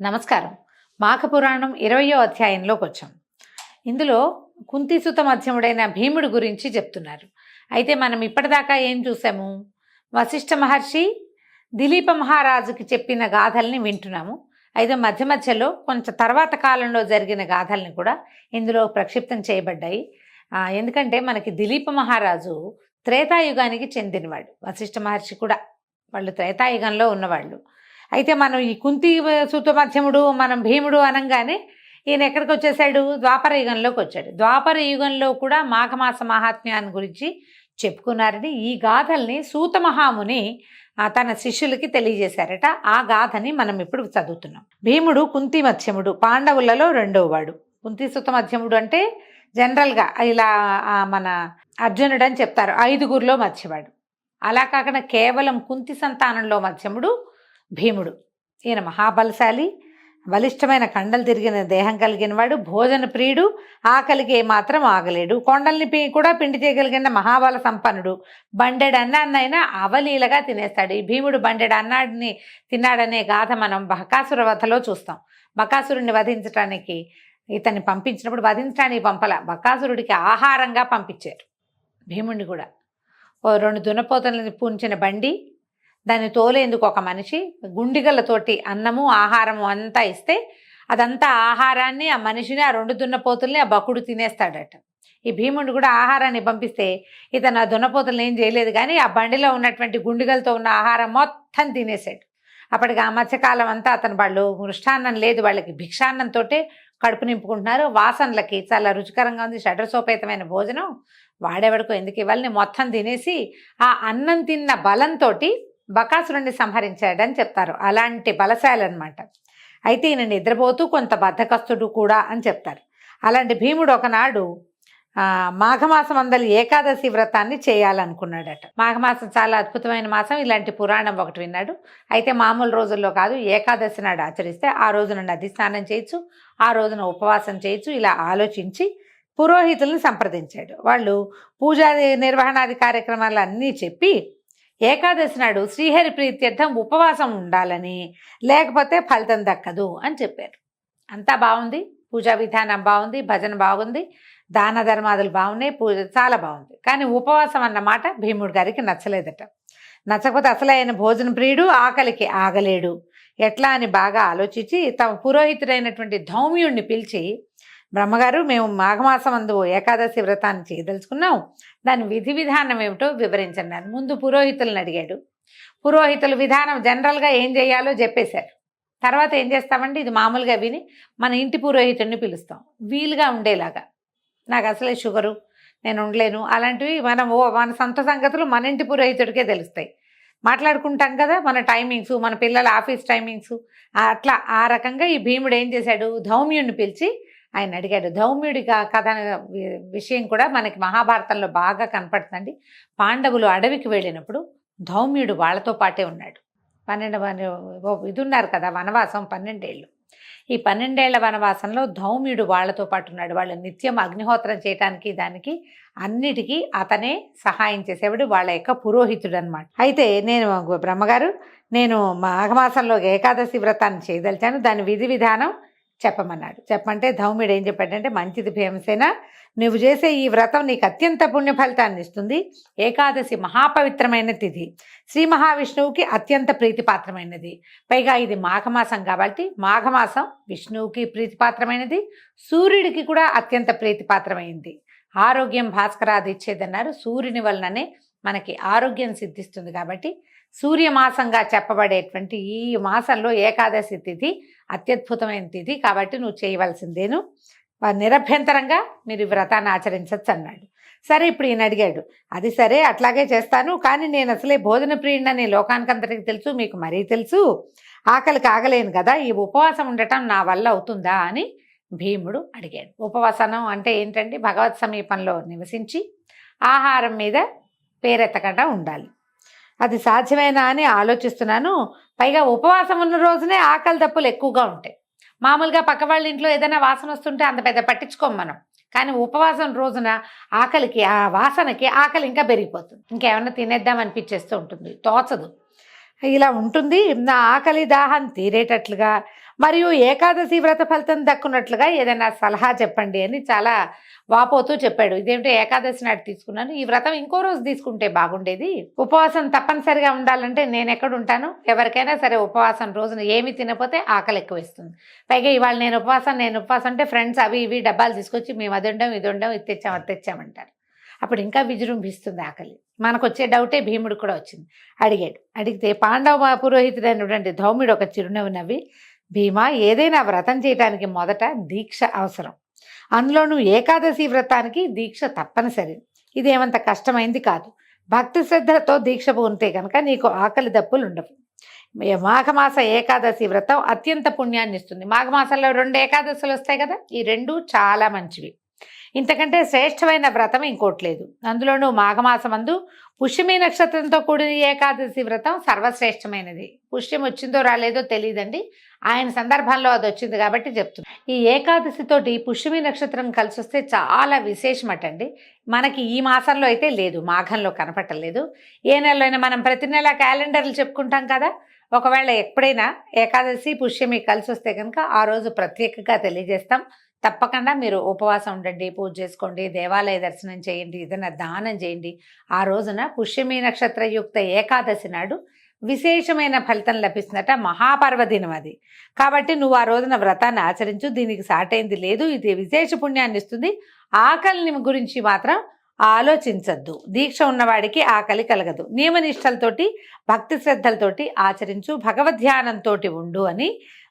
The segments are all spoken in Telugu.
నమస్కారం. మాఘపురాణం 20వ అధ్యాయంలోకి వచ్చాం. ఇందులో కుంతిసుత మధ్యముడైన భీముడు గురించి చెప్తున్నారు. అయితే మనం ఇప్పటిదాకా ఏం చూసాము? వశిష్ఠ మహర్షి దిలీప మహారాజుకి చెప్పిన గాథల్ని వింటున్నాము. అయితే మధ్య మధ్యలో కొంచెం తర్వాత కాలంలో జరిగిన గాథల్ని కూడా ఇందులో ప్రక్షిప్తం చేయబడ్డాయి. ఎందుకంటే మనకి దిలీప మహారాజు త్రేతాయుగానికి చెందినవాడు, వశిష్ఠ మహర్షి కూడా వాళ్ళు త్రేతాయుగంలో ఉన్నవాళ్ళు. అయితే మనం ఈ కుంతి సూత మధ్యముడు మనం భీముడు అనగానే ఈయన ఎక్కడికి వచ్చేసాడు? ద్వాపర యుగంలోకి వచ్చాడు. ద్వాపర యుగంలో కూడా మాఘమాస మహాత్మ్యాన్ని గురించి చెప్పుకున్నారని ఈ గాథల్ని సూత మహాముని తన శిష్యులకి తెలియజేశారట. ఆ గాథని మనం ఇప్పుడు చదువుతున్నాం. భీముడు కుంతి మధ్యముడు, పాండవులలో రెండవ వాడు. కుంతి సూత మధ్యముడు అంటే జనరల్గా ఇలా మన అర్జునుడు అని చెప్తారు, 5గురిలో మధ్యవాడు. అలా కాకుండా కేవలం కుంతి సంతానంలో మధ్యముడు భీముడు. ఈయన మహాబలశాలి, బలిష్టమైన కండలు తిరిగిన దేహం కలిగిన వాడు, భోజన ప్రియుడు, ఆకలికి మాత్రం ఆగలేడు, కొండల్ని కూడా పిండి చేయగలిగిన మహాబల సంపన్నుడు, బండెడు అన్నాన్నైనా అవలీలగా తినేస్తాడు. ఈ భీముడు బండెడు అన్నాడిని తిన్నాడనే గాథ మనం బకాసుర వధలో చూస్తాం. బకాసురుడిని వధించడానికి ఇతన్ని పంపించినప్పుడు వధించడానికి పంపల, బకాసురుడికి ఆహారంగా పంపించారు భీముడిని కూడా. ఓ 2 దున్నపోతలని పూంచిన బండి, దాన్ని తోలేందుకు ఒక మనిషి, గుండిగలతోటి అన్నము ఆహారము అంతా ఇస్తే అదంతా ఆహారాన్ని ఆ మనిషిని, ఆ 2 దున్నపోతుల్ని ఆ బకుడు తినేస్తాడట. ఈ భీముడు కూడా ఆహారాన్ని పంపిస్తే ఇతను ఆ దున్నపోతులను ఏం చేయలేదు, కానీ ఆ బండిలో ఉన్నటువంటి గుండిగలతో ఉన్న ఆహారం మొత్తం తినేసాడు. అప్పటికి ఆ మధ్యకాలం అంతా అతను వాళ్ళు మృష్టాన్నం లేదు, వాళ్ళకి భిక్షాన్నంతో కడుపు నింపుకుంటున్నారు. వాసనలకి చాలా రుచికరంగా ఉంది, షడ్రసోపేతమైన భోజనం, వాడేవాడికో ఎందుకు ఇవ్వాలని మొత్తం తినేసి ఆ అన్నం తిన్న బలంతో బకాసురుణ్ణి సంహరించాడని చెప్తారు. అలాంటి బలశాలి అనమాట. అయితే ఈయన నిద్రపోతూ కొంత బద్ధకస్తుడు కూడా అని చెప్తారు. అలాంటి భీముడు ఒకనాడు మాఘమాసం అందలి ఏకాదశి వ్రతాన్ని చేయాలనుకున్నాడట. మాఘమాసం చాలా అద్భుతమైన మాసం, ఇలాంటి పురాణం ఒకటి విన్నాడు. అయితే మామూలు రోజుల్లో కాదు, ఏకాదశి నాడు ఆచరిస్తే ఆ రోజున నది స్నానం చేయొచ్చు, ఆ రోజున ఉపవాసం చేయొచ్చు. ఇలా ఆలోచించి పురోహితుల్ని సంప్రదించాడు. వాళ్ళు పూజాది నిర్వహణాది కార్యక్రమాలు అన్నీ చెప్పి ఏకాదశి నాడు శ్రీహరి ప్రీత్యర్థం ఉపవాసం ఉండాలని, లేకపోతే ఫలితం దక్కదు అని చెప్పారు. అంతా బాగుంది, పూజా విధానం బాగుంది, భజన బాగుంది, దాన ధర్మాదులు బాగున్నాయి, పూజ చాలా బాగుంది. కానీ ఉపవాసం అన్నమాట భీముడి గారికి నచ్చలేదట. నచ్చకపోతే అసలు ఆయన భోజన ప్రియుడు, ఆకలికి ఆగలేడు, ఎట్లా అని బాగా ఆలోచించి తమ పురోహితుడైనటువంటి ధౌమ్యుడిని పిలిచి, బ్రహ్మగారు, మేము మాఘమాసం అందు ఏకాదశి వ్రతాన్ని చేయదలుచుకున్నాం, దాని విధి విధానం ఏమిటో వివరించండి అని ముందు పురోహితులను అడిగాడు. పురోహితుల విధానం జనరల్గా ఏం చేయాలో చెప్పేశారు. తర్వాత ఏం చేస్తామంటే ఇది మామూలుగా విని మన ఇంటి పురోహితుడిని పిలుస్తాం, వీలుగా ఉండేలాగా. నాకు అసలే షుగరు, నేను ఉండలేను, అలాంటివి మన సొంత సంగతులు మన ఇంటి పురోహితుడికే తెలుస్తాయి. మాట్లాడుకుంటాం కదా మన టైమింగ్స్, మన పిల్లల ఆఫీస్ టైమింగ్స్, అట్లా ఆ రకంగా ఈ భీముడు ఏం చేశాడు, ధౌమ్యుడిని పిలిచి ఆయన అడిగాడు. ధౌమ్యుడి కథ విషయం కూడా మనకి మహాభారతంలో బాగా కనపడుతుందండి. పాండవులు అడవికి వెళ్ళినప్పుడు ధౌమ్యుడు వాళ్ళతో పాటే ఉన్నాడు. 12 ఇది ఉన్నారు కదా వనవాసం, 12 ఏళ్ళు. ఈ 12 ఏళ్ల వనవాసంలో ధౌమ్యుడు వాళ్ళతో పాటు ఉన్నాడు. వాళ్ళు నిత్యం అగ్నిహోత్రం చేయటానికి దానికి అన్నిటికీ అతనే సహాయం చేసేవాడు, వాళ్ళ యొక్క పురోహితుడు అనమాట. అయితే నేను బ్రహ్మగారు, నేను మాఘమాసంలో ఏకాదశి వ్రతాన్ని చేయదలిచాను, దాని విధి విధానం చెప్పమన్నాడు. చెప్పమంటే ధౌమ్యుడు ఏం చెప్పాడంటే, మంచిది భీమసేన, నువ్వు చేసే ఈ వ్రతం నీకు అత్యంత పుణ్య ఫలితాన్ని ఇస్తుంది. ఏకాదశి మహాపవిత్రమైన తిథి, శ్రీ మహావిష్ణువుకి అత్యంత ప్రీతిపాత్రమైనది. పైగా ఇది మాఘమాసం కాబట్టి మాఘమాసం విష్ణువుకి ప్రీతిపాత్రమైనది, సూర్యుడికి కూడా అత్యంత ప్రీతిపాత్రమైంది. ఆరోగ్యం భాస్కరాది ఇచ్చేదన్నారు. సూర్యుని వలననే మనకి ఆరోగ్యం సిద్ధిస్తుంది. కాబట్టి సూర్యమాసంగా చెప్పబడేటువంటి ఈ మాసంలో ఏకాదశి తిథి అత్యద్భుతమైన తిథి, కాబట్టి నువ్వు చేయవలసిందేను, నిరభ్యంతరంగా మీరు వ్రతాన్ని ఆచరించవచ్చు అన్నాడు. సరే, ఇప్పుడు ఈయన అడిగాడు, అది సరే అట్లాగే చేస్తాను, కానీ నేను అసలే భోజన ప్రియుడిని లోకానికంతటికి తెలుసు, మీకు మరీ తెలుసు, ఆకలికి ఆగలేను కదా, ఈ ఉపవాసం ఉండటం నా వల్ల అవుతుందా అని భీముడు అడిగాడు. ఉపవాసనం అంటే ఏంటంటే భగవత్ సమీపంలో నివసించి ఆహారం మీద పేరెత్తకుండా ఉండాలి. అది సాధ్యమేనా అని ఆలోచిస్తున్నాను. పైగా ఉపవాసం ఉన్న రోజునే ఆకలి దప్పులు ఎక్కువగా ఉంటాయి. మామూలుగా పక్క వాళ్ళ ఇంట్లో ఏదైనా వాసన వస్తుంటే అంత పెద్ద పట్టించుకోం మనం, కానీ ఉపవాసం రోజున ఆకలికి, ఆ వాసనకి ఆకలి ఇంకా పెరిగిపోతుంది, ఇంకేమన్నా తినేద్దాం అనిపించేస్తూ ఉంటుంది, తోచదు. ఇలా ఉంటుంది. నా ఆకలి దాహం తీరేటట్లుగా మరియు ఏకాదశి వ్రత ఫలితం దక్కున్నట్లుగా ఏదైనా సలహా చెప్పండి అని చాలా వాపోతూ చెప్పాడు. ఇదేంటో ఏకాదశి నాడు తీసుకున్నాను, ఈ వ్రతం ఇంకో రోజు తీసుకుంటే బాగుండేది. ఉపవాసం తప్పనిసరిగా ఉండాలంటే నేను ఎక్కడుంటాను? ఎవరికైనా సరే ఉపవాసం రోజున ఏమి తినకపోతే ఆకలి ఎక్కువ వేస్తుంది. పైగా ఇవాళ నేను ఉపవాసం అంటే ఫ్రెండ్స్ అవి ఇవి డబ్బాలు తీసుకొచ్చి మేము అది ఉండం ఇది ఉండం ఇది తెచ్చాం అది తెచ్చామంటారు. అప్పుడు ఇంకా విజృంభిస్తుంది ఆకలి. మనకు వచ్చే డౌటే భీముడు కూడా వచ్చింది. అడిగితే పాండవ పురోహితుడైనటువంటి ధౌమ్యుడు ఒక చిరునవ్వు నవ్వి, భీమా, ఏదైనా వ్రతం చేయటానికి మొదట దీక్ష అవసరం. అందులోనూ ఏకాదశి వ్రతానికి దీక్ష తప్పనిసరి. ఇదేమంత కష్టమైంది కాదు. భక్తి శ్రద్ధలతో దీక్ష పూనితే కనుక నీకు ఆకలి దప్పులు ఉండవు. మాఘమాస ఏకాదశి వ్రతం అత్యంత పుణ్యాన్ని ఇస్తుంది. మాఘమాసంలో 2 ఏకాదశులు వస్తాయి కదా, ఈ 2 చాలా మంచివి. ఇంతకంటే శ్రేష్టమైన వ్రతం ఇంకోటి లేదు. అందులోనూ మాఘమాసమందు పుష్యమి నక్షత్రంతో కూడిన ఏకాదశి వ్రతం సర్వశ్రేష్టమైనది. పుష్యం వచ్చిందో రాలేదో తెలియదండి, ఆయన సందర్భంలో అది వచ్చింది కాబట్టి చెప్తున్నాను. ఈ ఏకాదశితోటి పుష్యమి నక్షత్రం కలిసి వస్తే చాలా విశేషమటండి. మనకి ఈ మాసంలో అయితే లేదు, మాఘంలో కనపట్టలేదు. ఏ నెలలో అయినా మనం ప్రతి నెల క్యాలెండర్లు చెప్పుకుంటాం కదా, ఒకవేళ ఎప్పుడైనా ఏకాదశి పుష్యమి కలిసి వస్తే కనుక ఆ రోజు ప్రత్యేకంగా తెలియజేస్తాం. తప్పకుండా మీరు ఉపవాసం ఉండండి, పూజ చేసుకోండి, దేవాలయ దర్శనం చేయండి, ఏదైనా దానం చేయండి. ఆ రోజున పుష్యమి నక్షత్రయుక్త ఏకాదశి నాడు విశేషమైన ఫలితం లభిస్తుందట. మహాపర్వదినం అది. కాబట్టి నువ్వు ఆ రోజున వ్రతాన్ని ఆచరించు, దీనికి సాటైంది లేదు. ఇది విశేష పుణ్యాన్ని ఇస్తుంది. ఆకలిని గురించి మాత్రం ఆలోచించద్దు. దీక్ష ఉన్నవాడికి ఆకలి కలగదు. నియమనిష్టలతోటి భక్తి శ్రద్ధలతోటి ఆచరించు, భగవద్ధ్యానంతో ఉండు అని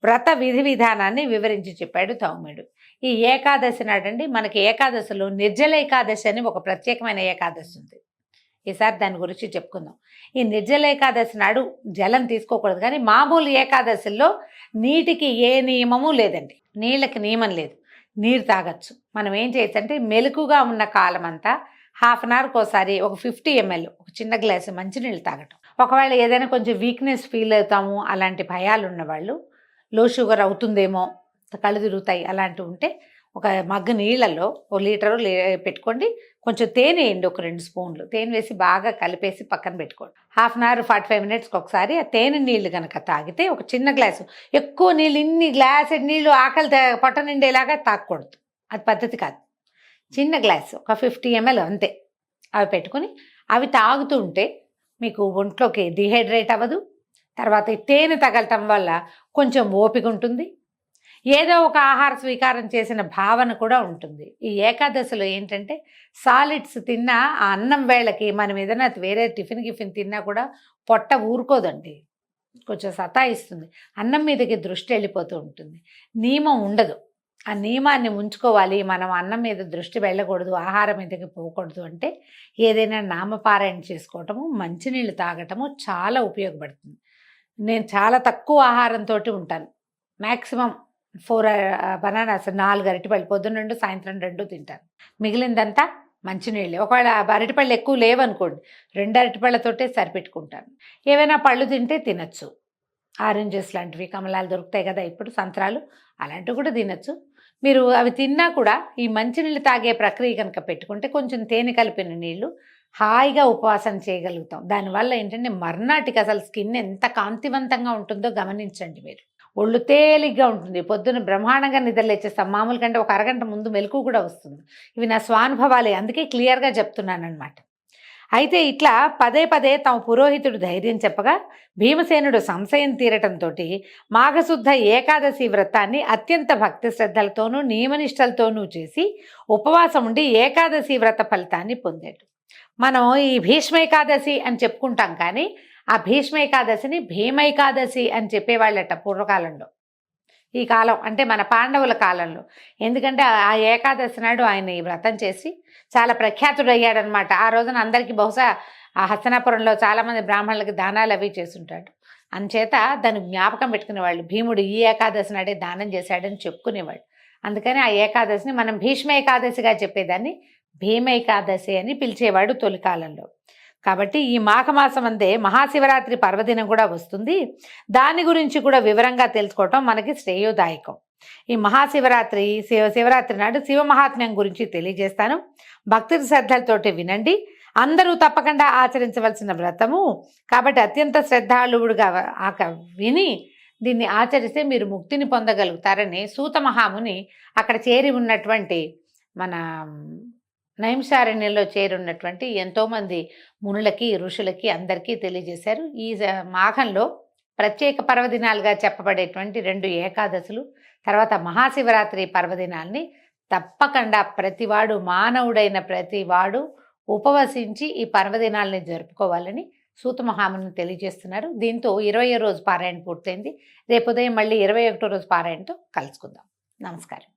వ్రత విధి విధానాన్ని వివరించి చెప్పాడు ధౌమ్యుడు. ఈ ఏకాదశి నాడండి మనకి ఏకాదశిలో నిర్జల ఏకాదశి అని ఒక ప్రత్యేకమైన ఏకాదశి ఉంది. ఈసారి దాని గురించి చెప్పుకుందాం. ఈ నిర్జల ఏకాదశి నాడు జలం తీసుకోకూడదు, కానీ మామూలు ఏకాదశిలో నీటికి ఏ నియమము లేదండి. నీళ్ళకి నియమం లేదు, నీరు తాగొచ్చు. మనం ఏం చేయొచ్చు అంటే మెలకుగా ఉన్న కాలం అంతా హాఫ్ అన్ అవర్కి ఒకసారి ఒక 50 ml ఒక చిన్న గ్లాసు మంచినీళ్ళు తాగటం. ఒకవేళ ఏదైనా కొంచెం వీక్నెస్ ఫీల్ అవుతాము, అలాంటి భయాలు ఉన్నవాళ్ళు, లో షుగర్ అవుతుందేమో, కళ్ళు తిరుగుతాయి అలాంటివి ఉంటే ఒక మగ్గు నీళ్ళల్లో 1 లీటరు పెట్టుకోండి. కొంచెం తేనె వేయండి, ఒక 2 స్పూన్లు తేనె వేసి బాగా కలిపేసి పక్కన పెట్టుకోండి. హాఫ్ అన్ అవర్ 45 minutesకి ఒకసారి ఆ తేనె నీళ్ళు కనుక తాగితే, ఒక చిన్న గ్లాసు, ఎక్కువ నీళ్ళు, ఇన్ని గ్లాసు నీళ్ళు ఆకలి పొట్ట నిండేలాగా తాగకూడదు, అది పద్ధతి కాదు. చిన్న గ్లాసు ఒక 50 ml అంతే. అవి పెట్టుకుని అవి తాగుతూ ఉంటే మీకు ఒంట్లోకి డిహైడ్రేట్ అవ్వదు. తర్వాత ఈ తేనె తగలటం వల్ల కొంచెం ఓపిక ఉంటుంది, ఏదో ఒక ఆహార స్వీకారం చేసిన భావన కూడా ఉంటుంది. ఈ ఏకాదశిలో ఏంటంటే సాలిడ్స్ తిన్నా ఆ అన్నం వేళకి మనం ఏదైనా వేరే టిఫిన్ తిన్నా కూడా పొట్ట ఊరుకోదండి, కొంచెం సతాయిస్తుంది. అన్నం మీదకి దృష్టి వెళ్ళిపోతూ ఉంటుంది, నియమం ఉండదు. ఆ నియమాన్ని ఉంచుకోవాలి. మనం అన్నం మీద దృష్టి వెళ్ళకూడదు, ఆహారం మీదకి పోకూడదు అంటే ఏదైనా నామపారాయణ చేసుకోవటము, మంచినీళ్ళు తాగటము చాలా ఉపయోగపడుతుంది. నేను చాలా తక్కువ ఆహారంతో ఉంటాను. మ్యాక్సిమం 4 బనానాస్, 4 అరటిపళ్ళు, పొద్దున్న 2 సాయంత్రం 2 తింటాను. మిగిలిందంతా మంచినీళ్ళే. ఒకవేళ అరటిపళ్ళు ఎక్కువ లేవనుకోండి, 2 అరటిపళ్ళతోటే సరిపెట్టుకుంటాను. ఏవైనా పళ్ళు తింటే తినచ్చు, ఆరెంజెస్ లాంటివి, కమలాలు దొరుకుతాయి కదా ఇప్పుడు, సంత్రాలు అలాంటివి కూడా తినచ్చు. మీరు అవి తిన్నా కూడా ఈ మంచినీళ్ళు తాగే ప్రక్రియ కనుక పెట్టుకుంటే కొంచెం తేనె కలిపిన నీళ్ళు హాయిగా ఉపవాసం చేయగలుగుతాం. దానివల్ల ఏంటంటే మర్నాటికి అసలు స్కిన్ ఎంత కాంతివంతంగా ఉంటుందో గమనించండి మీరు. ఒళ్ళు తేలిగ్గా ఉంటుంది, పొద్దున్న బ్రహ్మాండంగా నిద్రలేచేస్తాం. మామూలు కంటే ఒక అరగంట ముందు మెలకు కూడా వస్తుంది. ఇవి నా స్వానుభవాలే, అందుకే క్లియర్గా చెప్తున్నాను అనమాట. అయితే ఇట్లా పదే పదే తమ పురోహితుడు ధైర్యం చెప్పగా భీమసేనుడు సంశయం తీరటంతో మాఘశుద్ధ ఏకాదశి వ్రతాన్ని అత్యంత భక్తి శ్రద్ధలతోనూ నియమనిష్టలతోనూ చేసి ఉపవాసం ఉండి ఏకాదశి వ్రత ఫలితాన్ని పొందాడు. మనం ఈ భీష్మైకాదశి అని చెప్పుకుంటాం, కానీ ఆ భీష్మైకాదశిని భీమైకాదశి అని చెప్పేవాళ్ళట పూర్వకాలంలో. ఈ కాలం అంటే మన పాండవుల కాలంలో. ఎందుకంటే ఆ ఏకాదశి నాడు ఆయన ఈ వ్రతం చేసి చాలా ప్రఖ్యాతుడయ్యాడనమాట. ఆ రోజున అందరికీ బహుశా ఆ హస్తనాపురంలో చాలామంది బ్రాహ్మణులకి దానాలు అవి చేస్తుంటాడు. అంచేత దాన్ని జ్ఞాపకం పెట్టుకునేవాళ్ళు, భీముడు ఈ ఏకాదశి నాడే దానం చేశాడని చెప్పుకునేవాళ్ళు. అందుకని ఆ ఏకాదశిని మనం భీష్మ ఏకాదశిగా చెప్పేదాన్ని భీమైకాదశి అని పిలిచేవాడు తొలి కాలంలో. కాబట్టి ఈ మాఘమాసం అందే మహాశివరాత్రి పర్వదినం కూడా వస్తుంది. దాని గురించి కూడా వివరంగా తెలుసుకోవటం మనకి శ్రేయోదాయకం. ఈ మహాశివరాత్రి శివరాత్రి నాడు శివమహాత్మ్యం గురించి తెలియజేస్తాను. భక్తి శ్రద్ధలతోటి వినండి. అందరూ తప్పకుండా ఆచరించవలసిన వ్రతము కాబట్టి అత్యంత శ్రద్ధాళువుడుగా విని దీన్ని ఆచరిస్తే మీరు ముక్తిని పొందగలుగుతారని సూత మహాముని అక్కడ చేరి ఉన్నటువంటి మన నైమిషారణ్యంలో చేరి ఉన్నటువంటి ఎంతోమంది మునులకి ఋషులకి అందరికీ తెలియజేశారు. ఈ మాఘంలో ప్రత్యేక పర్వదినాలుగా చెప్పబడేటువంటి 2 ఏకాదశులు, తర్వాత మహాశివరాత్రి పర్వదినాల్ని తప్పకుండా ప్రతివాడు, మానవుడైన ప్రతివాడు ఉపవసించి ఈ పర్వదినాల్ని జరుపుకోవాలని సూత మహాముని తెలియజేస్తున్నారు. దీంతో 20వ రోజు పారాయణ పూర్తయింది. రేపు ఉదయం మళ్ళీ 21వ రోజు పారాయణతో కలుసుకుందాం. నమస్కారం.